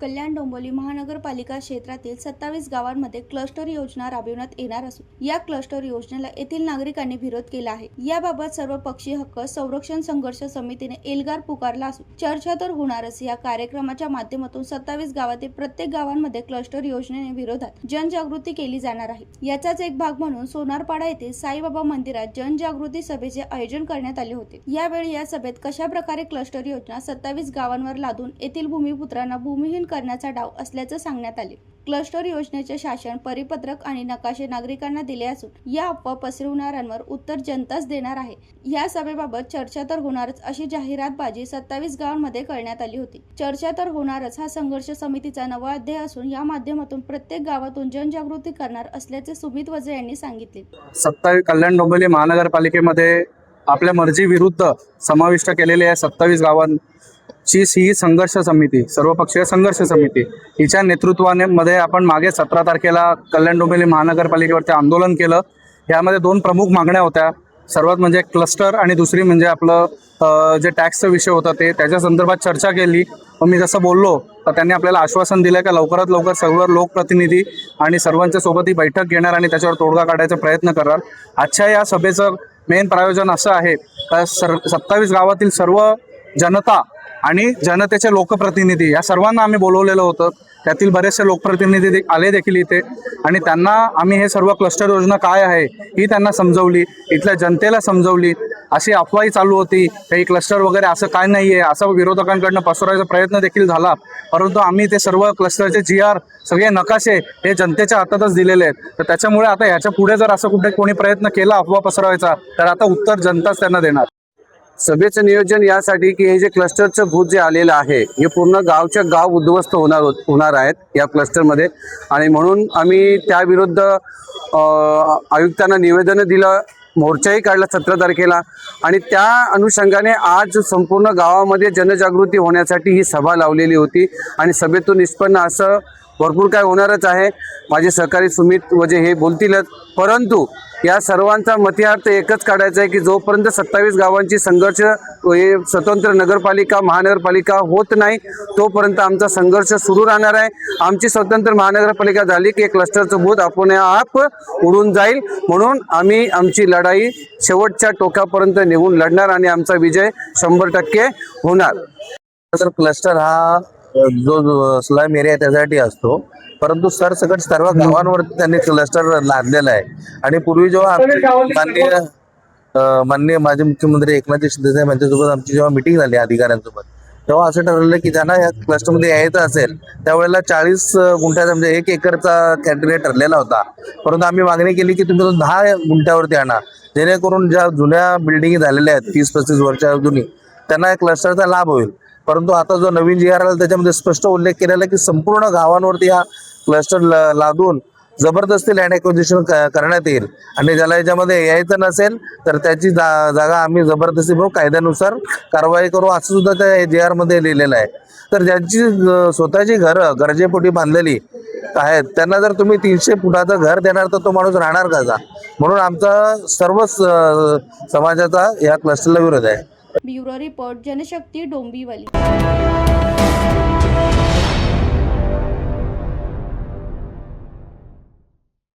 कल्याण डोंबिवली महानगरपालिका क्षेत्रातील 27 गावांमध्ये क्लस्टर योजना राबविण्यात येणार असून या क्लस्टर योजनेला येथील नागरिकांनी विरोध केला आहे। याबाबत सर्वपक्षीय हक्क संरक्षण संघर्ष समितीने एल्गार पुकारला असून चर्चा तर होणारच। या कार्यक्रमाच्या माध्यमातून 27 गावातील प्रत्येक गावांमध्ये क्लस्टर योजनेने विरोधात जनजागृती केली जाणार आहे। याचाच एक भाग म्हणून सोनारपाडा येथे साईबाबा मंदिरात जनजागृती सभेचे आयोजन करण्यात आले होते। यावेळी या सभेत कशा प्रकारे क्लस्टर योजना 27 गावांवर लादून येथील भूमिपुत्रांना भूमिहीन करण्याचा डाव असल्याचे सांगण्यात आले। क्लस्टर योजनेचे शासन परिपत्रक आणि नकाशे नागरिकांना दिले असून या अफवा पसरवणाऱ्यांवर उत्तर जनताच देणार आहे। या सभेबाबत चर्चा तर होणारच अशी जाहिरातबाजी 27 गावांमध्ये करण्यात आली होती। चर्चा तर होणारच हा संघर्ष समितीचा नवा अध्याय असून या माध्यमातून प्रत्येक गावातून जनजागृती करणार असल्याचे सुमित वजे यांनी सांगितले। 27 कल्याण डोंबिवली महानगरपालिकेमध्ये आपल्या मर्जी विरुद्ध समाविष्ट केलेल्या 27 गावांची ही संघर्ष समिती, सर्वपक्षीय संघर्ष समिती हिच्या नेतृत्वाने मध्ये आपण मागे 17 तारखेला कल्याण डोंबिवली महानगरपालिकेवरती आंदोलन केलं। यामध्ये दोन प्रमुख मागण्या होत्या। सर्वात म्हणजे क्लस्टर आणि दुसरी म्हणजे आपलं जे टॅक्सचा विषय होता त्याच्या संदर्भात चर्चा केली। मी जसं बोललो तर त्यांनी आपल्याला आश्वासन दिलं की लवकरात लवकर सर्व लोकप्रतिनिधी आणि सर्वांच्या सोबत ही बैठक घेणार आणि त्याच्यावर तोडगा काढायचा प्रयत्न करणार। आजच्या या सभेचं मेन प्रायोजन असं आहे का 27 गावातील सर्व जनता आणि जनतेचे लोकप्रतिनिधी या सर्वांना आम्ही बोलवलेलं होतं। त्यातील बरेचसे लोकप्रतिनिधी आले देखील इथे आणि त्यांना आम्ही हे सर्व क्लस्टर योजना काय आहे ही त्यांना समजवली, इथल्या जनतेला समजवली। अशी अफवाही चालू होती काही क्लस्टर वगैरे असं काय नाही आहे असं विरोधकांकडनं पसरवायचा प्रयत्न देखील झाला, परंतु आम्ही ते सर्व क्लस्टरचे GR सगळे नकाशे हे जनतेच्या हातातच दिलेले आहेत। तर त्याच्यामुळे आता ह्याच्या पुढे जर असं कुठे कोणी प्रयत्न केला अफवा पसरवायचा तर आता उत्तर जनताच त्यांना देणार। सभेचं नियोजन यासाठी की हे जे क्लस्टरचं भूत जे आलेलं आहे हे पूर्ण गावच्या गाव उद्ध्वस्त होणार आहेत या क्लस्टरमध्ये आणि म्हणून आम्ही त्याविरुद्ध आयुक्तांना निवेदन दिलं, मोर्चाही काढला 17 तारखेला आणि त्या अनुषंगाने आज संपूर्ण गावामध्ये जनजागृती होण्यासाठी ही सभा लावलेली होती आणि सभेतून निष्पन्न असं भरपूर काय होणारच आहे। माझे सहकारी सुमित वजे हे बोलतीलच, परंतु या सर्वांचा मतियार्थ एकच काढायचा आहे की जोपर्यंत 27 गावांची संघर्ष हे स्वतंत्र नगरपालिका महानगरपालिका होत नाही तोपर्यंत आमचा संघर्ष सुरू राहणार आहे। आमची स्वतंत्र महानगरपालिका झाली की क्लस्टरचं भूत आपोआप उडून जाईल, म्हणून आम्ही आमची लढाई शेवटच्या टोकापर्यंत नेऊन लढणार आणि आमचा विजय 100% होणार। तर क्लस्टर हा जो स्लम एरिया त्यासाठी असतो, परंतु सरसकट सर्व गावांवरती त्यांनी क्लस्टर लादलेला आहे। आणि पूर्वी जेव्हा माननीय माजी मुख्यमंत्री एकनाथ शिंदे साहेब यांच्यासोबत आमची जेव्हा मिटिंग झाली अधिकाऱ्यांसोबत तेव्हा असं ठरवलं की ज्यांना या क्लस्टरमध्ये यायचं असेल त्यावेळेला 40 गुंठ्याचा म्हणजे 1 एकरचा कॅटेगरी ठरलेला होता, परंतु आम्ही मागणी केली की तुम्ही 10 गुंठ्यावरती आणा, जेणेकरून ज्या जुन्या बिल्डिंगी झालेल्या आहेत 30-35 वर्षा जुनी त्यांना या क्लस्टरचा लाभ होईल। परंतु आता जो नवीन GR आला त्याच्यामध्ये स्पष्ट उल्लेख केलेला की संपूर्ण गावांवरती हा क्लस्टर लादून जबरदस्ती लँड ॲक्विजिशन करण्यात येईल आणि ज्याला याच्यामध्ये यायचं नसेल तर त्याची जागा आम्ही जबरदस्ती म्हणून कायद्यानुसार कारवाई करू असं सुद्धा त्या GR मध्ये लिहिलेलं आहे। तर ज्यांची स्वतःची घरं गरजेपोटी बांधलेली आहेत त्यांना जर तुम्ही 300 फुटाचं घर देणार तर तो माणूस राहणार कसा? म्हणून आमचा सर्व समाजाचा या क्लस्टरला विरोध आहे। Bureau report, Janshakti, Dombivli.